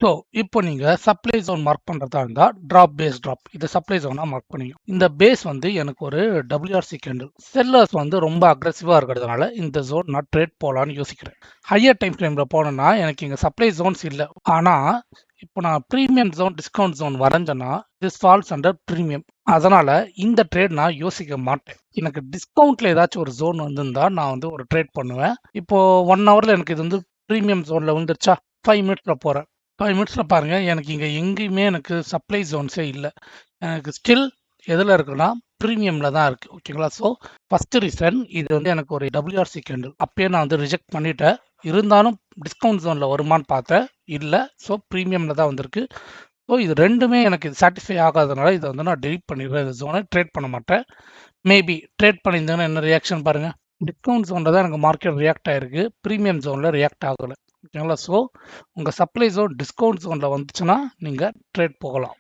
So இப்போ நீங்க supply zone mark பண்றதா இருந்தா டிராப் பேஸ் டிராப் இதை சப்ளை ஜோனா மார்க் பண்ணிங்க. இந்த பேஸ் வந்து எனக்கு ஒரு WRC கேண்டில். செல்லர்ஸ் வந்து ரொம்ப அக்ரெசிவா இருக்கிறதுனால இந்த ஜோன் நான் ட்ரேட் போலான்னு யோசிக்கிறேன். ஹையர் டைம் ஃப்ரேம்ல போனேன்னா எனக்கு இங்க சப்ளை ஜோன்ஸ் இல்லை. ஆனா இப்போ நான் ப்ரீமியம் ஜோன் டிஸ்கவுண்ட் ஜோன் வரைஞ்சேன்னா திஸ் ஃபால்ஸ் அண்டர் ப்ரீமியம். அதனால இந்த ட்ரேட் நான் யோசிக்க மாட்டேன். எனக்கு டிஸ்கவுண்ட்ல ஏதாச்சும் ஒரு ஜோன் வந்திருந்தா நான் வந்து ஒரு ட்ரேட் பண்ணுவேன். இப்போ 1 ஹவர்ல எனக்கு இது வந்து ப்ரீமியம் ஜோன்ல வந்துருச்சா, 5 மினிட்ஸ்ல போறேன். 5 மினிட்ஸ்ல பாருங்க எனக்கு இங்க எங்கேயுமே எனக்கு சப்ளை ஜோன்ஸே இல்லை. எனக்கு ஸ்டில் எதில் இருக்குன்னா ப்ரீமியமில் தான் இருக்குது. ஓகேங்களா? ஸோ ஃபஸ்ட்டு ரீசன் இது வந்து எனக்கு ஒரு WRC கேண்டில். அப்பயே நான் வந்து ரிஜெக்ட் பண்ணிட்டேன். இருந்தாலும் டிஸ்கவுண்ட் ஜோனில் வருமானு பார்த்தேன், இல்லை. ஸோ ப்ரீமியமில் தான் வந்திருக்கு. ஸோ இது ரெண்டுமே எனக்கு சாட்டிஸ்ஃபை ஆகாதனால இதை வந்து நான் டெலிட் பண்ணிடுறேன். இந்த ஜோனை ட்ரேட் பண்ண மாட்டேன். மேபி ட்ரேட் பண்ணியிருந்தேங்கன்னா என்ன ரியாக்ஷன் பாருங்கள். டிஸ்கவுண்ட் ஜோனில் தான் எனக்கு மார்க்கெட் ரியாக்ட் ஆகிருக்கு, ப்ரீமியம் ஜோனில் ரியாக்ட் ஆகலை. ஓகேங்களா? ஸோ உங்கள் சப்ளை ஜோன் டிஸ்கவுண்ட் ஜோனில் வந்துச்சுன்னா நீங்கள் ட்ரேட் போகலாம்.